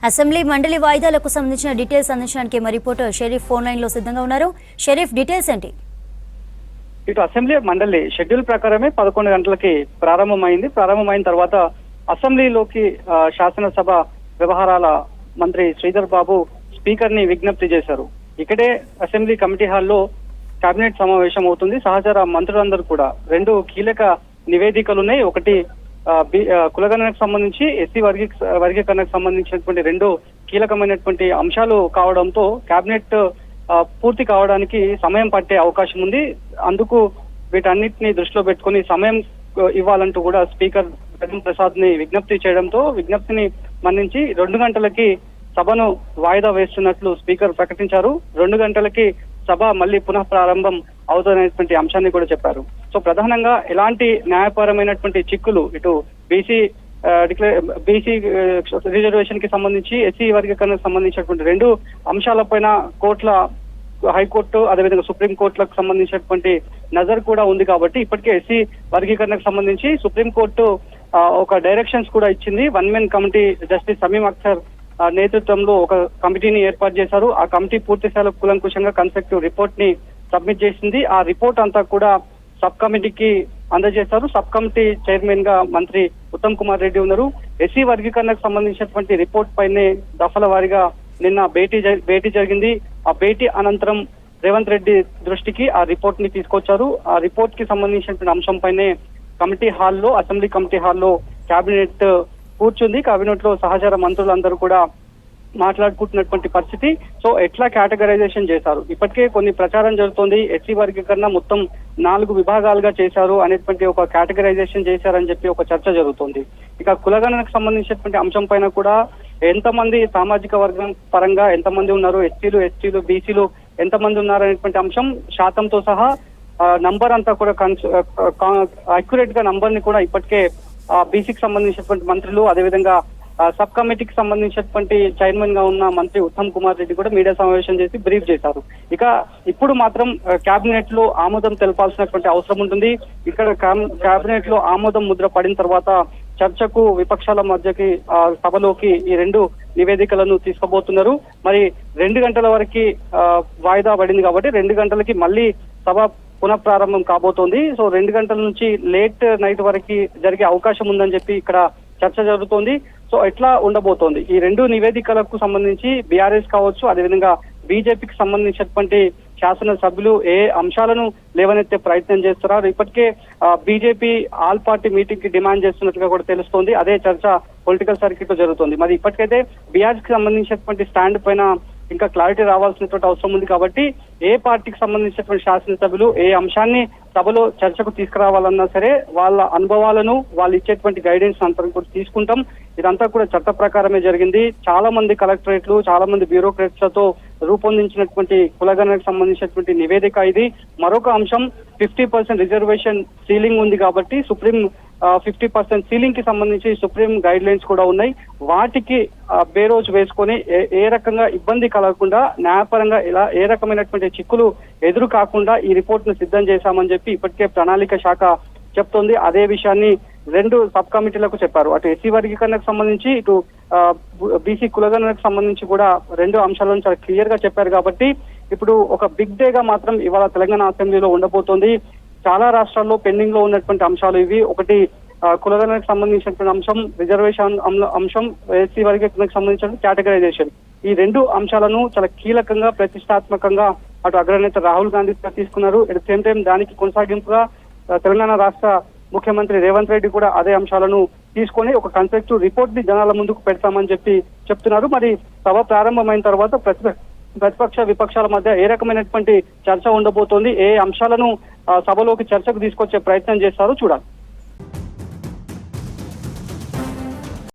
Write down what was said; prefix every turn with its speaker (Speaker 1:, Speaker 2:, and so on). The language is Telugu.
Speaker 1: అసెంబ్లీ మండలి వాయిదాలకు సంబంధించిన డీటెయిల్స్ అందించడానికి మా రిపోర్టర్ షరీఫ్ ఫోన్ లైన్ లో సిద్ధంగా ఉన్నారు. షరీఫ్, డీటెయిల్స్ ఏంటి?
Speaker 2: ఇటు అసెంబ్లీ మండలి షెడ్యూల్ ప్రకారమే 11 గంటలకి ప్రారంభమైన తర్వాత అసెంబ్లీలోకి శాసనసభ వ్యవహారాల మంత్రి శ్రీధర్ బాబు స్పీకర్ ని విజ్ఞప్తి చేశారు. ఇక్కడే అసెంబ్లీ కమిటీ హాల్లో కేబినెట్ సమావేశం అవుతుంది. సహచర మంత్రులందరూ కూడా 2 కీలక నివేదికలున్నాయి. ఒకటి కులగణనకు సంబంధించి ఎస్సీ వర్గీకరణకు సంబంధించినటువంటి 2 కీలకమైనటువంటి అంశాలు కావడంతో కేబినెట్ పూర్తి కావడానికి సమయం పట్టే అవకాశం ఉంది. అందుకు వీటన్నిటిని దృష్టిలో పెట్టుకుని సమయం ఇవ్వాలంటూ కూడా స్పీకర్ జగన్ ప్రసాద్ ని విజ్ఞప్తి చేయడంతో విజ్ఞప్తిని మన్నించి 2 గంటలకి సభను వాయిదా వేస్తున్నట్లు స్పీకర్ ప్రకటించారు. 2 గంటలకి సభ మళ్ళీ పునః ప్రారంభం అవుతున్నటువంటి అంశాన్ని కూడా చెప్పారు. సో ప్రధానంగా ఎలాంటి న్యాయపరమైనటువంటి చిక్కులు ఇటు బీసీ రిజర్వేషన్ కి సంబంధించి ఎస్సీ వర్గీకరణకు సంబంధించినటువంటి 2 అంశాలపైన హైకోర్టు అదేవిధంగా సుప్రీంకోర్టులకు సంబంధించినటువంటి నజర్ కూడా ఉంది. కాబట్టి ఇప్పటికే ఎస్సీ వర్గీకరణకు సంబంధించి సుప్రీంకోర్టు ఒక డైరెక్షన్స్ కూడా ఇచ్చింది. 1 men committee justice Sameem Akhtar నేతృత్వంలో ఒక కమిటీని ఏర్పాటు చేశారు. ఆ కమిటీ పూర్తి స్థాయిలో కూలంకుషంగా కన్స్ట్రక్టివ్ రిపోర్ట్ ని సబ్మిట్ చేసింది. ఆ రిపోర్ట్ అంతా కూడా సబ్ కమిటీకి అందజేశారు. సబ్ కమిటీ చైర్మన్ గా మంత్రి ఉత్తమ్ కుమార్ రెడ్డి ఉన్నారు. ఎస్సీ వర్గీకరణకు సంబంధించినటువంటి రిపోర్ట్ పైనే దఫల వారీగా నిన్న భేటీ జరిగింది. ఆ భేటీ అనంతరం రేవంత్ రెడ్డి దృష్టికి ఆ రిపోర్ట్ ని తీసుకొచ్చారు. ఆ రిపోర్ట్ కి సంబంధించినటువంటి అంశం పైనే అసెంబ్లీ కమిటీ హాల్లో కేబినెట్ కూర్చుంది. కేబినెట్ లో సహచర మంత్రులందరూ కూడా మాట్లాడుకుంటున్నటువంటి పరిస్థితి. సో ఎట్లా కేటగరైజేషన్ చేశారు? ఇప్పటికే కొన్ని ప్రచారం జరుగుతోంది. ఎస్సీ వర్గీకరణ మొత్తం 4 విభాగాలుగా చేశారు అనేటువంటి ఒక కేటగరైజేషన్ చేశారని చెప్పి ఒక చర్చ జరుగుతోంది. ఇక కులగణనకు సంబంధించినటువంటి అంశం పైన కూడా ఎంతమంది సామాజిక వర్గం పరంగా ఎంతమంది ఉన్నారు, ఎస్టీలు బీసీలు ఎంతమంది ఉన్నారు అనేటువంటి అంశం శాతంతో సహా నంబర్ అంతా కూడా అక్యురేట్ గా నంబర్ ని కూడా ఇప్పటికే బీసీకి సంబంధించినటువంటి మంత్రులు అదేవిధంగా సబ్ కమిటీకి సంబంధించినటువంటి చైర్మన్ గా ఉన్న మంత్రి ఉత్తమ్ కుమార్ రెడ్డి కూడా మీడియా సమావేశం చేసి బ్రీఫ్ చేశారు. ఇక ఇప్పుడు మాత్రం కేబినెట్ లో ఆమోదం తెలపాల్సినటువంటి అవసరం ఉంటుంది. ఇక్కడ కేబినెట్ లో ఆమోదం ముద్ర పడిన తర్వాత చర్చకు విపక్షాల మధ్యకి సభలోకి ఈ 2 నివేదికలను తీసుకుపోతున్నారు. మరి 2 గంటల వరకు వాయిదా పడింది కాబట్టి 2 గంటలకి మళ్ళీ సభ పునఃప్రారంభం కాబోతోంది. సో 2 గంటల నుంచి లేట్ నైట్ వరకు జరిగే అవకాశం ఉందని చెప్పి ఇక్కడ చర్చ జరుగుతోంది. సో ఎట్లా ఉండబోతోంది ఈ 2 నివేదికలకు సంబంధించి బీఆర్ఎస్ కావచ్చు అదేవిధంగా బీజేపీకి సంబంధించినటువంటి శాసన సభ్యులు ఏ అంశాలను లేవనెత్తే ప్రయత్నం చేస్తున్నారు? ఇప్పటికే బీజేపీ ఆల్ పార్టీ మీటింగ్ కి డిమాండ్ చేస్తున్నట్టుగా కూడా తెలుస్తోంది. అదే చర్చ పొలిటికల్ సర్క్యూట్ లో జరుగుతుంది. మరి ఇప్పటికైతే బీఆర్ఎస్ కి సంబంధించినటువంటి స్టాండ్ పైన ఇంకా క్లారిటీ రావాల్సినటువంటి అవసరం ఉంది. కాబట్టి ఏ పార్టీకి సంబంధించినటువంటి శాసనసభ్యులు ఏ అంశాన్ని సభలో చర్చకు తీసుకురావాలన్నా సరే వాళ్ళ అనుభవాలను వాళ్ళు ఇచ్చేటువంటి గైడెన్స్ అంతా కూడా తీసుకుంటాం. ఇదంతా కూడా చట్ట ప్రకారమే జరిగింది. చాలా మంది కలెక్టరేట్లు చాలా మంది బ్యూరోక్రాట్స్లతో రూపొందించినటువంటి కులగణనకు సంబంధించినటువంటి నివేదిక ఇది. మరొక అంశం 50% రిజర్వేషన్ సీలింగ్ ఉంది కాబట్టి 50% సీలింగ్ కి సంబంధించి సుప్రీం గైడ్ లైన్స్ కూడా ఉన్నాయి. వాటికి బేరోజు వేసుకొని ఏ రకంగా ఇబ్బంది కలగకుండా న్యాయపరంగా ఏ రకమైనటువంటి చిక్కులు ఎదురు కాకుండా ఈ రిపోర్ట్ ను సిద్ధం చేశామని చెప్పి ఇప్పటికే ప్రణాళిక శాఖ చెప్తోంది. అదే విషయాన్ని 2 సబ్ కమిటీలకు చెప్పారు. అటు ఎస్సీ వర్గీకరణకు సంబంధించి ఇటు బీసీ కులగణనకు సంబంధించి కూడా 2 అంశాలను చాలా క్లియర్ గా చెప్పారు. కాబట్టి ఇప్పుడు ఒక బిగ్ డే గా మాత్రం ఇవాళ తెలంగాణ అసెంబ్లీలో ఉండబోతోంది. చాలా రాష్ట్రాల్లో పెండింగ్ లో ఉన్నటువంటి అంశాలు ఇవి. ఒకటి కులగణనకు సంబంధించినటువంటి అంశం, రిజర్వేషన్ అంశం, ఎస్సీ వర్గీకరణకు సంబంధించిన కేటగరైజేషన్. ఈ 2 అంశాలను చాలా కీలకంగా ప్రతిష్టాత్మకంగా అటు అగ్రనేత రాహుల్ గాంధీ తీసుకున్నారు. ఎట్ ద సేమ్ టైం దానికి కొనసాగింపుగా తెలంగాణ రాష్ట్ర ముఖ్యమంత్రి రేవంత్ రెడ్డి కూడా అదే అంశాలను తీసుకొని ఒక కన్స్ట్రక్టివ్ రిపోర్ట్ ని జనాల ముందుకు పెడతామని చెప్తున్నారు. మరి సభ ప్రారంభమైన తర్వాత ప్రతిపక్ష విపక్షాల మధ్య ఏ రకమైనటువంటి చర్చ ఉండబోతోంది, ఏ అంశాలను సభలోకి చర్చకు తీసుకొచ్చే ప్రయత్నం చేస్తారో చూడాలి.